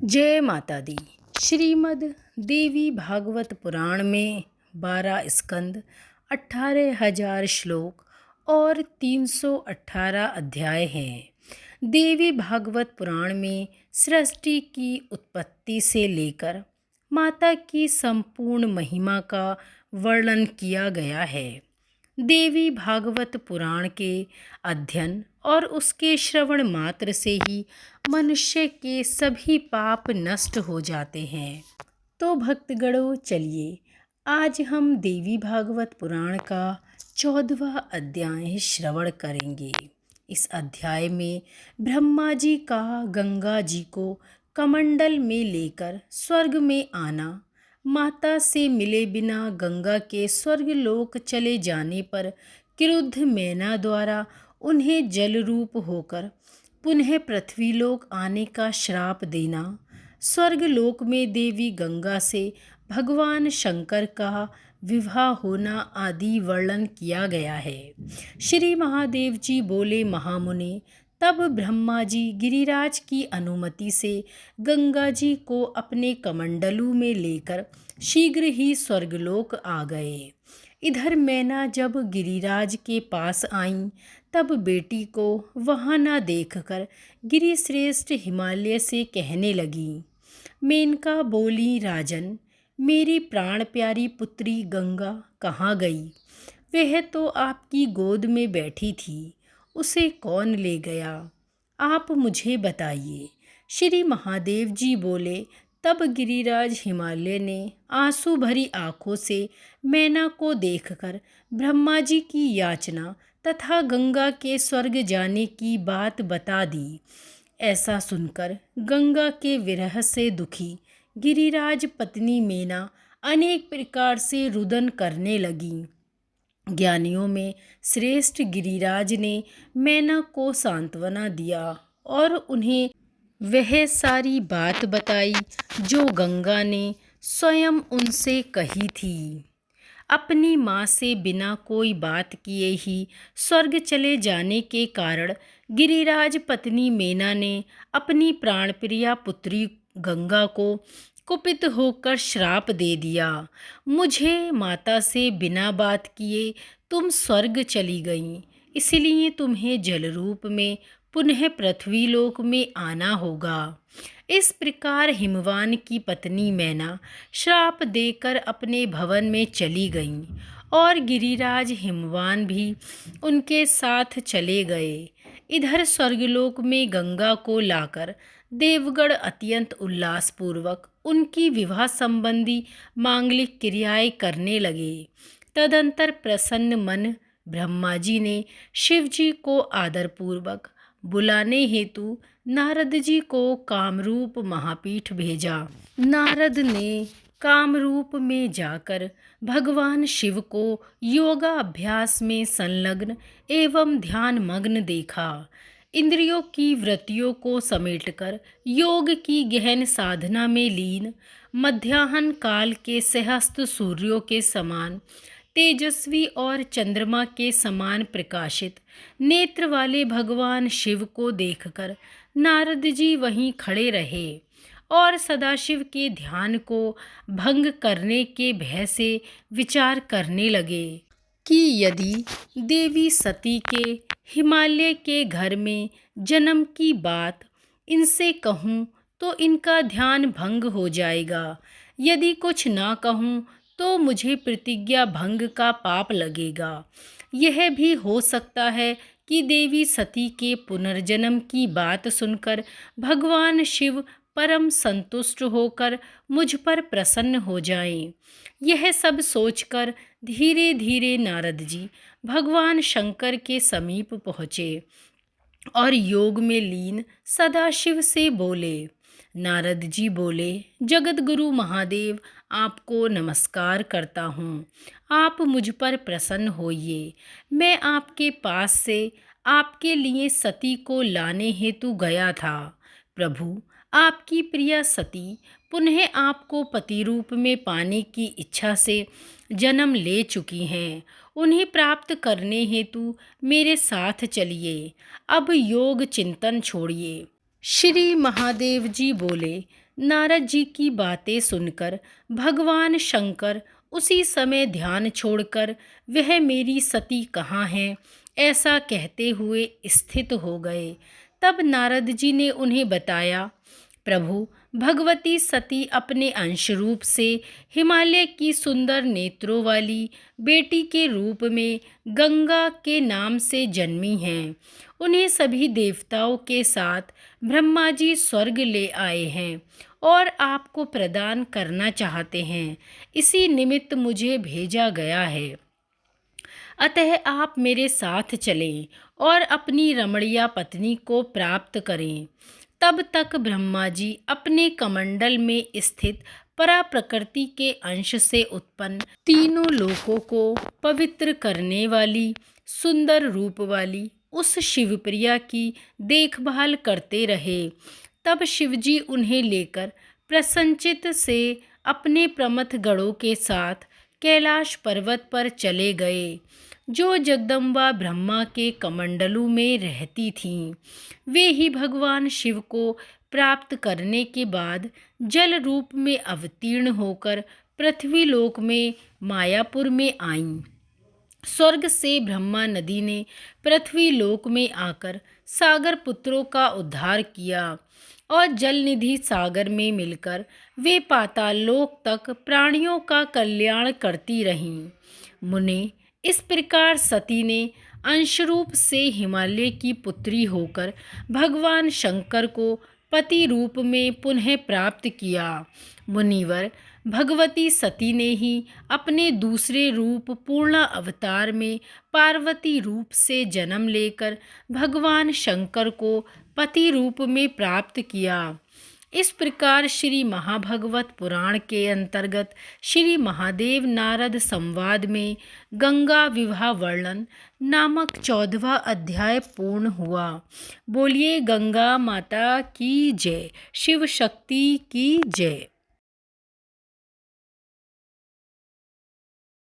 जय माता दी। श्रीमद् देवी भागवत पुराण में 12 स्कंद, 18,000 श्लोक और 318 अध्याय हैं। देवी भागवत पुराण में सृष्टि की उत्पत्ति से लेकर माता की संपूर्ण महिमा का वर्णन किया गया है। देवी भागवत पुराण के अध्ययन और उसके श्रवण मात्र से ही मनुष्य के सभी पाप नष्ट हो जाते हैं। तो भक्तगणों, चलिए आज हम देवी भागवत पुराण का 14वां अध्याय श्रवण करेंगे। इस अध्याय में ब्रह्मा जी का गंगा जी को कमंडल में लेकर स्वर्ग में आना, माता से मिले बिना गंगा के स्वर्गलोक चले जाने पर क्रुद्ध मैना द्वारा उन्हें जल रूप होकर पुनः पृथ्वीलोक आने का श्राप देना, स्वर्गलोक में देवी गंगा से भगवान शंकर का विवाह होना आदि वर्णन किया गया है। श्री महादेव जी बोले, महामुने, तब ब्रह्मा जी गिरिराज की अनुमति से गंगा जी को अपने कमंडलू में लेकर शीघ्र ही स्वर्गलोक आ गए। इधर मैना जब गिरिराज के पास आईं, तब बेटी को वहाँ न देखकर गिरिश्रेष्ठ हिमालय से कहने लगी। मेनका बोली, राजन, मेरी प्राण प्यारी पुत्री गंगा कहाँ गई? वह तो आपकी गोद में बैठी थी, उसे कौन ले गया? आप मुझे बताइए। श्री महादेव जी बोले, तब गिरिराज हिमालय ने आंसू भरी आंखों से मैना को देखकर ब्रह्मा जी की याचना तथा गंगा के स्वर्ग जाने की बात बता दी। ऐसा सुनकर गंगा के विरह से दुखी गिरिराज पत्नी मैना अनेक प्रकार से रुदन करने लगी। ज्ञानियों में श्रेष्ठ गिरिराज ने मैना को सांत्वना दिया और उन्हें वह सारी बात बताई जो गंगा ने स्वयं उनसे कही थी। अपनी माँ से बिना कोई बात किए ही स्वर्ग चले जाने के कारण गिरिराज पत्नी मैना ने अपनी प्राणप्रिया पुत्री गंगा को कुपित होकर श्राप दे दिया। मुझे माता से बिना बात किए तुम स्वर्ग चली गईं, इसलिए तुम्हें जल रूप में पुनः पृथ्वीलोक में आना होगा। इस प्रकार हिमवान की पत्नी मैना श्राप देकर अपने भवन में चली गईं और गिरिराज हिमवान भी उनके साथ चले गए। इधर स्वर्गलोक में गंगा को लाकर देवगण अत्यंत उल्लासपूर्वक उनकी विवाह संबंधी मांगलिक क्रियाएं करने लगे। तदंतर प्रसन्न मन ब्रह्मा जी ने शिव जी को आदरपूर्वक बुलाने हेतु नारद जी को कामरूप महापीठ भेजा। नारद ने कामरूप में जाकर भगवान शिव को योगाभ्यास में संलग्न एवं ध्यान मग्न देखा। इंद्रियों की वृत्तियों को समेटकर योग की गहन साधना में लीन, मध्याह्न काल के सहस्त्र सूर्यों के समान तेजस्वी और चंद्रमा के समान प्रकाशित नेत्र वाले भगवान शिव को देखकर नारद जी वहीं खड़े रहे और सदाशिव के ध्यान को भंग करने के भय से विचार करने लगे कि यदि देवी सती के हिमालय के घर में जन्म की बात इनसे कहूँ तो इनका ध्यान भंग हो जाएगा। यदि कुछ ना कहूँ तो मुझे प्रतिज्ञा भंग का पाप लगेगा। यह भी हो सकता है कि देवी सती के पुनर्जन्म की बात सुनकर भगवान शिव परम संतुष्ट होकर मुझ पर प्रसन्न हो जाएं। यह सब सोचकर धीरे धीरे नारद जी भगवान शंकर के समीप पहुँचे और योग में लीन सदाशिव से बोले। नारद जी बोले, जगत गुरु महादेव, आपको नमस्कार करता हूँ। आप मुझ पर प्रसन्न होइए। मैं आपके पास से आपके लिए सती को लाने हेतु गया था। प्रभु, आपकी प्रिय सती पुनः आपको पति रूप में पाने की इच्छा से जन्म ले चुकी हैं। उन्हें प्राप्त करने हेतु मेरे साथ चलिए। अब योग चिंतन छोड़िए। श्री महादेव जी बोले। नारद जी की बातें सुनकर भगवान शंकर उसी समय ध्यान छोड़कर वह मेरी सती कहाँ है ऐसा कहते हुए स्थित हो गए। तब नारद जी ने उन्हें बताया, प्रभु, भगवती सती अपने अंश रूप से हिमालय की सुंदर नेत्रों वाली बेटी के रूप में गंगा के नाम से जन्मी हैं। उन्हें सभी देवताओं के साथ ब्रह्मा जी स्वर्ग ले आए हैं और आपको प्रदान करना चाहते हैं। इसी निमित्त मुझे भेजा गया है। अतः आप मेरे साथ चलें और अपनी रमणीया पत्नी को प्राप्त करें। तब तक ब्रह्मा जी अपने कमंडल में स्थित परा प्रकृति के अंश से उत्पन्न तीनों लोकों को पवित्र करने वाली सुंदर रूप वाली उस शिवप्रिया की देखभाल करते रहे। तब शिवजी उन्हें लेकर प्रसन्नचित्त से अपने प्रमथ गणों के साथ कैलाश पर्वत पर चले गए, जो जगदम्बा ब्रह्मा के कमंडलू में रहती थीं। वे ही भगवान शिव को प्राप्त करने के बाद जल रूप में अवतीर्ण होकर पृथ्वीलोक में मायापुर में आईं। स्वर्ग से ब्रह्मा नदी ने पृथ्वीलोक में आकर सागर पुत्रों का उद्धार किया और जल निधि सागर में मिलकर वे पाताल लोक तक प्राणियों का कल्याण करती रहीं। मुने, इस प्रकार सती ने अंशरूप से हिमालय की पुत्री होकर भगवान शंकर को पति रूप में पुनः प्राप्त किया। मुनिवर, भगवती सती ने ही अपने दूसरे रूप पूर्ण अवतार में पार्वती रूप से जन्म लेकर भगवान शंकर को पति रूप में प्राप्त किया। इस प्रकार श्री महाभागवत पुराण के अंतर्गत श्री महादेव नारद संवाद में गंगा विवाह वर्णन नामक 14वां अध्याय पूर्ण हुआ। बोलिए गंगा माता की जय, शिव शक्ति की जय।